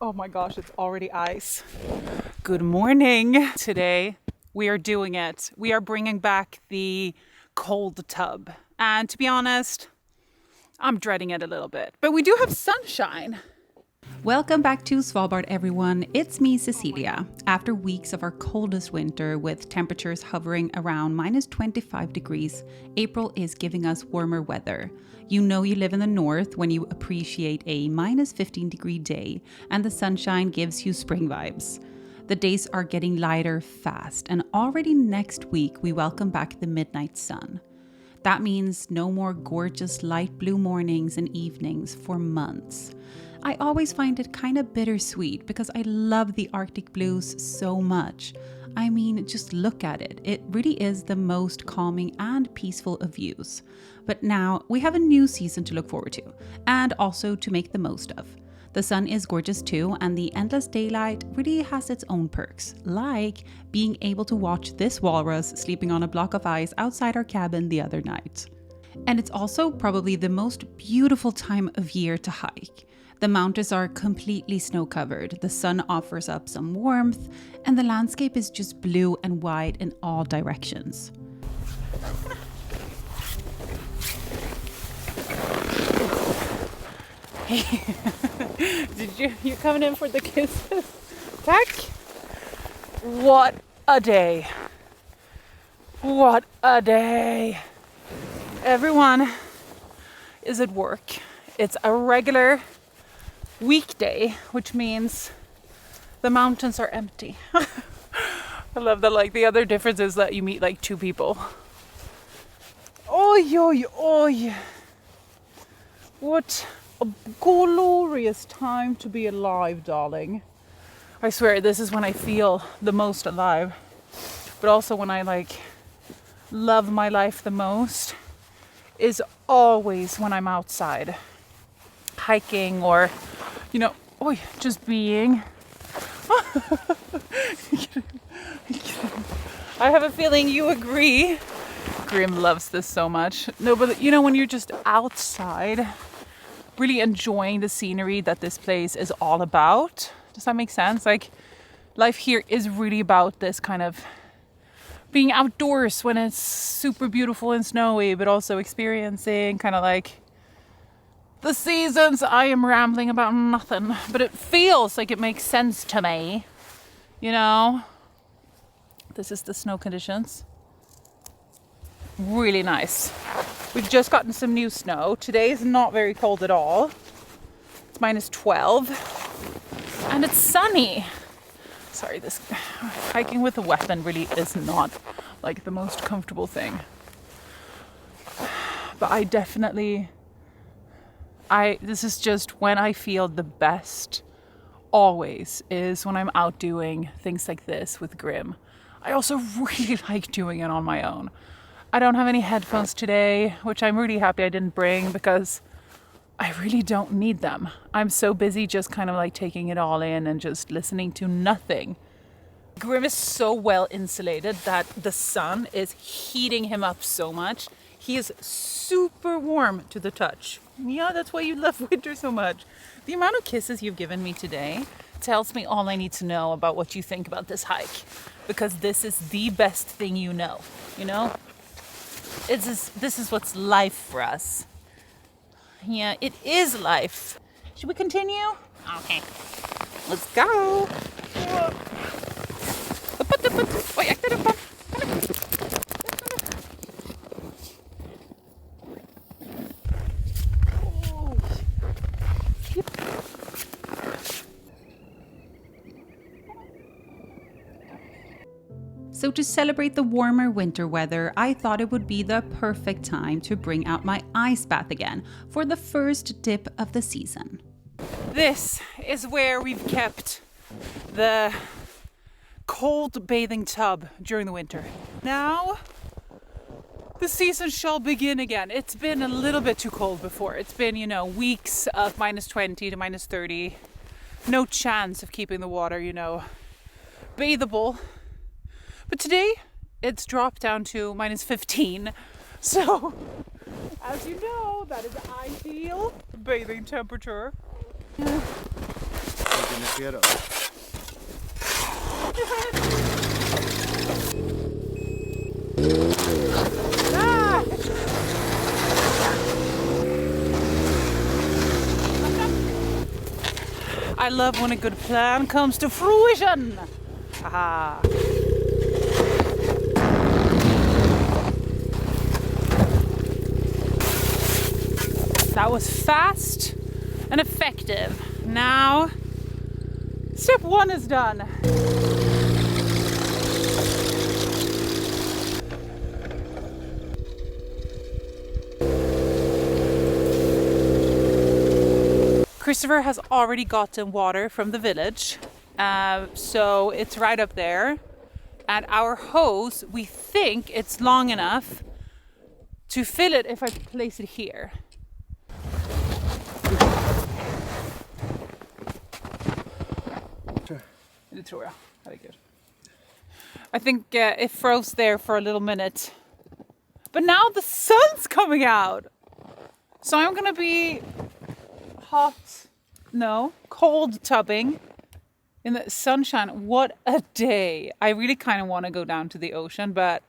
Oh my gosh, it's already ice. Good morning. Today we are doing it. We are bringing back the cold tub. And to be honest, I'm dreading it a little bit. But we do have sunshine. Welcome back to Svalbard, everyone. It's me, Cecilia. After weeks of our coldest winter with temperatures hovering around minus 25 degrees, April is giving us warmer weather. You know you live in the north when you appreciate a minus 15 degree day and the sunshine gives you spring vibes. The days are getting lighter fast, and already next week we welcome back the midnight sun. That means no more gorgeous light blue mornings and evenings for months. I always find it kind of bittersweet because I love the Arctic blues so much. I mean, just look at it. It really is the most calming and peaceful of views. But now we have a new season to look forward to and also to make the most of. The sun is gorgeous too, and the endless daylight really has its own perks, like being able to watch this walrus sleeping on a block of ice outside our cabin the other night. And it's also probably the most beautiful time of year to hike. The mountains are completely snow-covered, the sun offers up some warmth, and the landscape is just blue and wide in all directions. You coming in for the kisses? Back? What a day. What a day. Everyone is at work. It's a regular weekday, which means the mountains are empty. I love that. Like, the other difference is that you meet like two people. Oi, oi, oi. What a glorious time to be alive, darling. I swear, this is when I feel the most alive, but also when I like love my life the most is always when I'm outside hiking or, you know, just being. I have a feeling you agree. Grim loves this so much. No, but you know, when you're just outside, really enjoying the scenery that this place is all about. Does that make sense? Like, life here is really about this kind of being outdoors when it's super beautiful and snowy, but also experiencing kind of like the seasons. I am rambling about nothing, but it feels like it makes sense to me. You know, this is the snow conditions. Really nice. We've just gotten some new snow. Today is not very cold at all. It's minus 12 and it's sunny. Sorry, this hiking with a weapon really is not like the most comfortable thing. But this is just when I feel the best always is when I'm out doing things like this with Grim. I also really like doing it on my own. I don't have any headphones today, which I'm really happy I didn't bring because I really don't need them. I'm so busy just kind of like taking it all in and just listening to nothing. Grim is so well insulated that the sun is heating him up so much. He is super warm to the touch. Yeah, that's why you love winter so much. The amount of kisses you've given me today tells me all I need to know about what you think about this hike. Because this is the best thing you know? This is what's life for us. Yeah, it is life. Should we continue? Okay. Let's go. So to celebrate the warmer winter weather, I thought it would be the perfect time to bring out my ice bath again for the first dip of the season. This is where we've kept the cold bathing tub during the winter. Now the season shall begin again. It's been a little bit too cold before. It's been, weeks of minus 20 to minus 30. No chance of keeping the water, bathable. But today, it's dropped down to minus 15. So, as you know, that is ideal bathing temperature. initierad. I love when a good plan comes to fruition. Aha. That was fast and effective. Now, step 1 is done. Christopher has already gotten water from the village, so it's right up there. And our hose, we think it's long enough to fill it if I place it here. Det tror jag. Herregud. I think it froze there for a little minute. But now the sun's coming out. So I'm gonna be cold tubbing in the sunshine. What a day. I really kind of want to go down to the ocean, but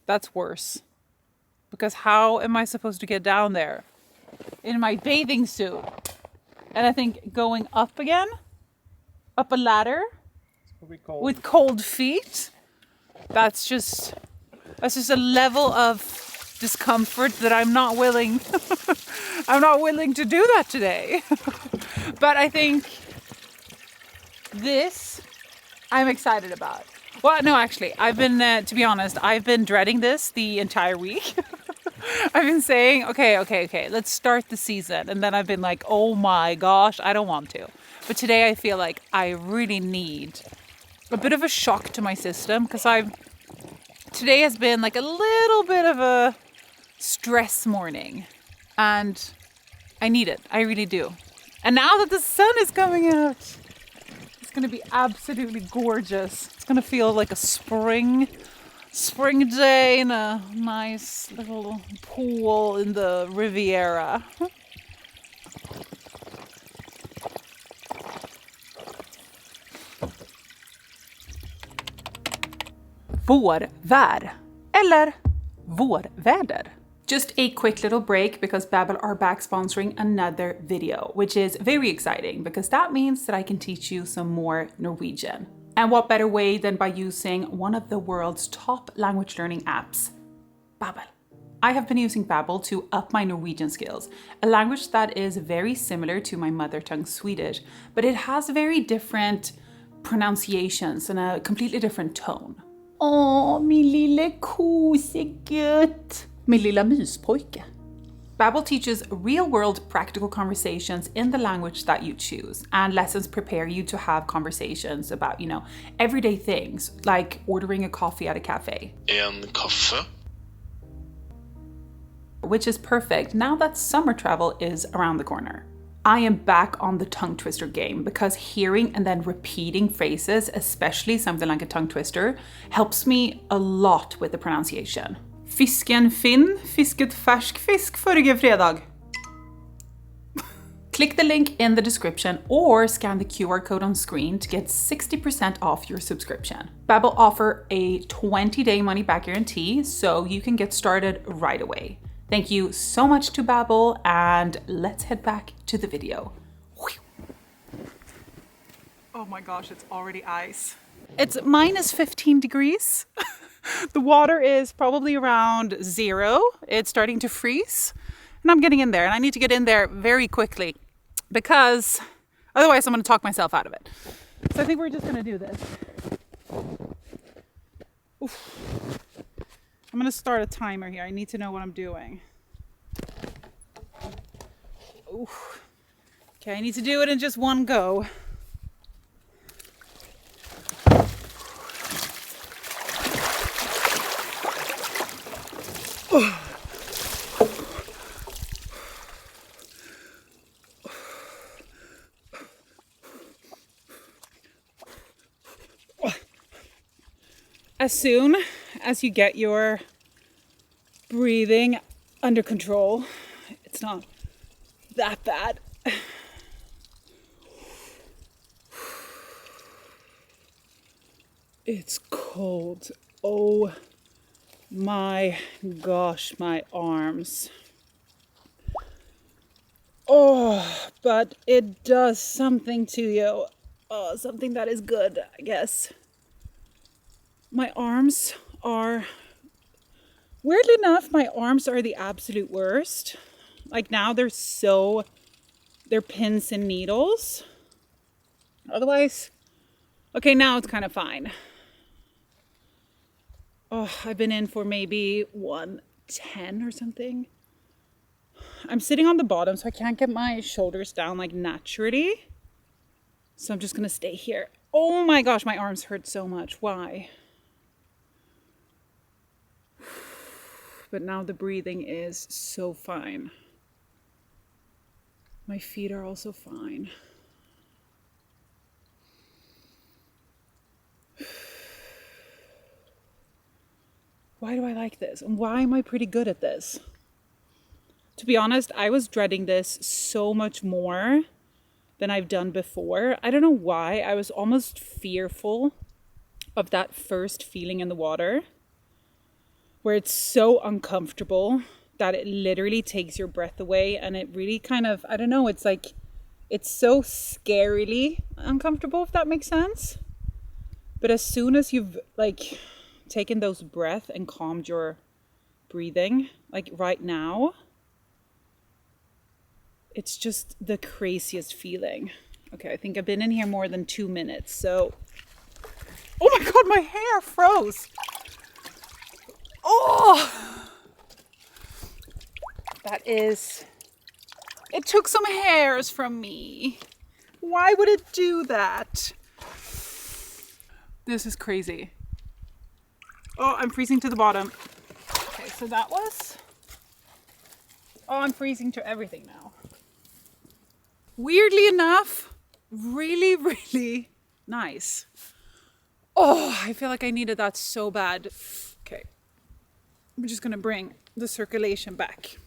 that's worse. Because how am I supposed to get down there in my bathing suit? And I think going up again, up a ladder with cold feet, that's just a level of discomfort that I'm not willing to do that today. But I think this I'm excited about. Well, no, actually, I've been, to be honest, I've been dreading this the entire week. I've been saying, okay, let's start the season. And then I've been like, oh my gosh, I don't want to. But today I feel like I really need a bit of a shock to my system, because today has been like a little bit of a stress morning. And I need it. I really do. And now that the sun is coming out, it's going to be absolutely gorgeous. It's going to feel like a spring day in a nice little pool in the Riviera. Vårvär eller vårväder. Just a quick little break because Babbel are back sponsoring another video, which is very exciting because that means that I can teach you some more Norwegian. And what better way than by using one of the world's top language learning apps, Babbel. I have been using Babbel to up my Norwegian skills, a language that is very similar to my mother tongue Swedish, but it has very different pronunciations and a completely different tone. Åh, min lille kosegutt. Min lilla myspojke. Babbel teaches real-world practical conversations in the language that you choose, and lessons prepare you to have conversations about, everyday things, like ordering a coffee at a cafe. En kaffe. Which is perfect now that summer travel is around the corner. I am back on the tongue twister game because hearing and then repeating phrases, especially something like a tongue twister, helps me a lot with the pronunciation. Fisken Finn fisket färsk fisk förrige fredag. Click the link in the description or scan the QR code on screen to get 60% off your subscription. Babbel offer a 20-day money-back guarantee, so you can get started right away. Thank you so much to Babbel, and let's head back to the video. Oh my gosh, it's already ice. It's minus 15 degrees. The water is probably around 0. It's starting to freeze, and I'm getting in there, and I need to get in there very quickly because otherwise I'm going to talk myself out of it. So I think we're just going to do this. Oof. I'm going to start a timer here. I need to know what I'm doing. Oof. Okay, I need to do it in just one go. As soon as you get your breathing under control, it's not that bad. It's cold. Oh my gosh, my arms. Oh, but it does something to you. Oh, something that is good, I guess. My arms are, weirdly enough, my arms are the absolute worst. Like now they're pins and needles. Otherwise, okay, now it's kind of fine. Oh, I've been in for maybe 110 or something. I'm sitting on the bottom, so I can't get my shoulders down like naturally. So I'm just gonna stay here. Oh my gosh, my arms hurt so much. Why? But now the breathing is so fine. My feet are also fine. Why do I like this? And why am I pretty good at this? To be honest, I was dreading this so much more than I've done before. I don't know why. I was almost fearful of that first feeling in the water where it's so uncomfortable that it literally takes your breath away, and it really kind of, I don't know, it's like, it's so scarily uncomfortable, if that makes sense. But as soon as you've like taken those breaths and calmed your breathing, like right now, it's just the craziest feeling. Okay, I think I've been in here more than 2 minutes, so... Oh my god, my hair froze! Oh! That is... It took some hairs from me. Why would it do that? This is crazy. Oh, I'm freezing to the bottom. Okay, so that was... Oh, I'm freezing to everything now. Weirdly enough, really, really nice. Oh, I feel like I needed that so bad. Okay, I'm just gonna bring the circulation back.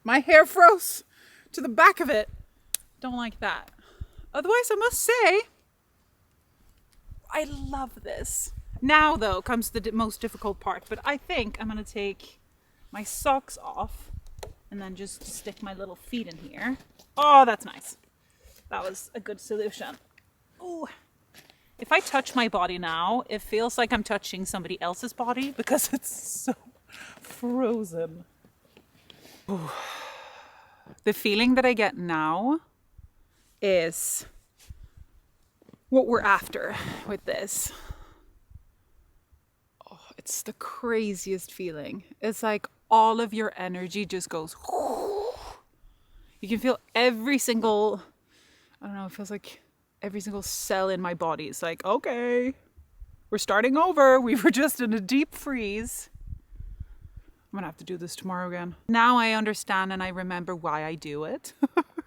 My hair froze to the back of it. Don't like that. Otherwise, I must say, I love this. Now, though, comes the most difficult part. But I think I'm gonna take my socks off and then just stick my little feet in here. Oh, that's nice. That was a good solution. Oh, if I touch my body now, it feels like I'm touching somebody else's body because it's so frozen. Ooh. The feeling that I get now is what we're after with this. Oh, it's the craziest feeling. It's like all of your energy just goes. You can feel every single, I don't know, it feels like every single cell in my body is like, okay, we're starting over. We were just in a deep freeze. I'm gonna have to do this tomorrow again. Now I understand and I remember why I do it.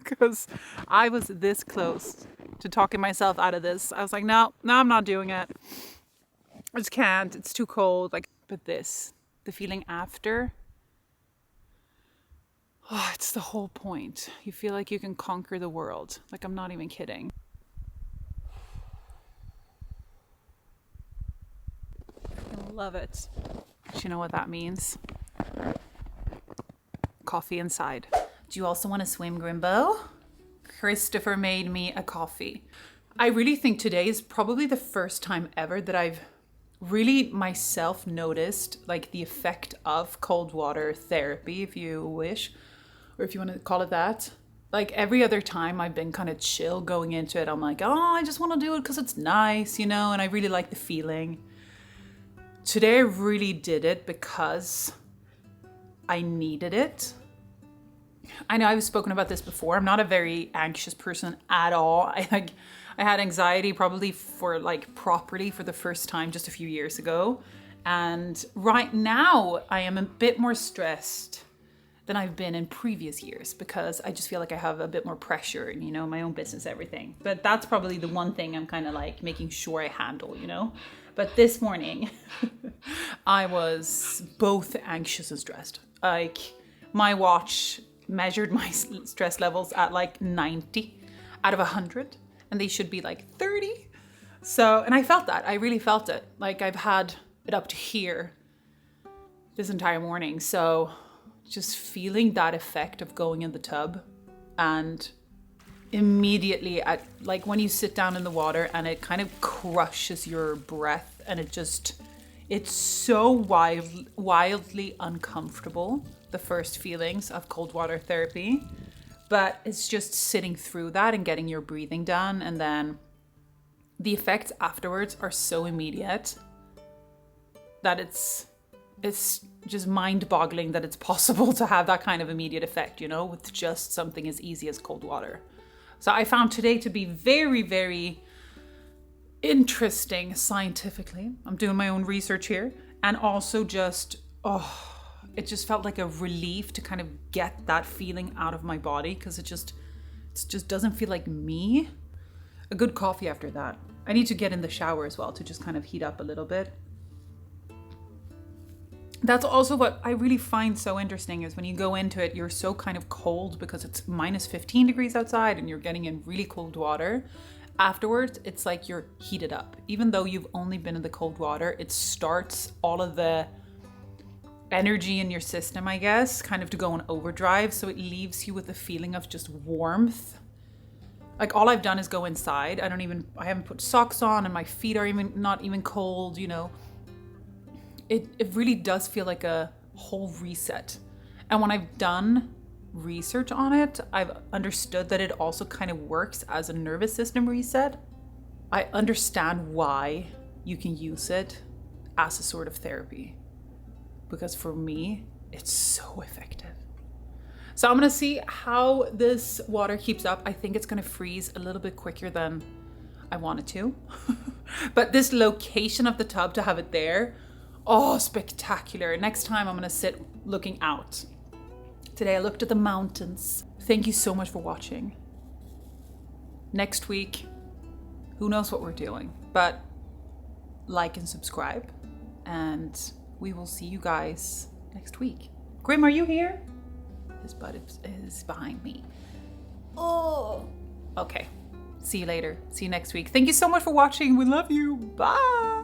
Because I was this close to talking myself out of this. I was like, no, I'm not doing it. I just can't. It's too cold. Like, but this, the feeling after, oh, it's the whole point. You feel like you can conquer the world. Like, I'm not even kidding. I love it. Do you know what that means? Coffee inside. Do you also want to swim, Grimbo? Christopher made me a coffee. I really think today is probably the first time ever that I've really myself noticed like the effect of cold water therapy, if you wish, or if you want to call it that. Like every other time I've been kind of chill going into it. I'm like, oh, I just want to do it because it's nice, you know, and I really like the feeling. Today I really did it because I needed it. I know I've spoken about this before. I'm not a very anxious person at all. I had anxiety probably for like property for the first time just a few years ago. And right now I am a bit more stressed than I've been in previous years because I just feel like I have a bit more pressure and, you know, my own business, everything. But that's probably the one thing I'm kind of like making sure I handle, you know. But this morning I was both anxious and stressed. Like my watch measured my stress levels at like 90 out of 100 and they should be like 30. So, and I felt that. I really felt it. Like I've had it up to here this entire morning. So just feeling that effect of going in the tub and immediately at like when you sit down in the water and it kind of crushes your breath and it's so wildly uncomfortable, the first feelings of cold water therapy, but it's just sitting through that and getting your breathing done, and then the effects afterwards are so immediate that it's just mind-boggling that it's possible to have that kind of immediate effect, you know, with just something as easy as cold water. So I found today to be very, very interesting scientifically. I'm doing my own research here. And also it just felt like a relief to kind of get that feeling out of my body, because it just doesn't feel like me. A good coffee after that. I need to get in the shower as well to just kind of heat up a little bit. That's also what I really find so interesting is when you go into it, you're so kind of cold because it's minus 15 degrees outside and you're getting in really cold water. Afterwards, it's like you're heated up. Even though you've only been in the cold water, it starts all of the energy in your system, I guess, kind of to go on overdrive. So it leaves you with a feeling of just warmth. Like all I've done is go inside. I haven't put socks on and my feet are not even cold, you know. It really does feel like a whole reset. And when I've done research on it, I've understood that it also kind of works as a nervous system reset. I understand why you can use it as a sort of therapy, because for me, it's so effective. So I'm gonna see how this water keeps up. I think it's gonna freeze a little bit quicker than I wanted to. But this location of the tub, to have it there, oh, spectacular. Next time I'm gonna sit looking out. Today I looked at the mountains. Thank you so much for watching. Next week, who knows what we're doing, but like and subscribe, and we will see you guys next week. Grim, are you here? His butt is behind me. Oh, okay. See you later. See you next week. Thank you so much for watching. We love you. Bye.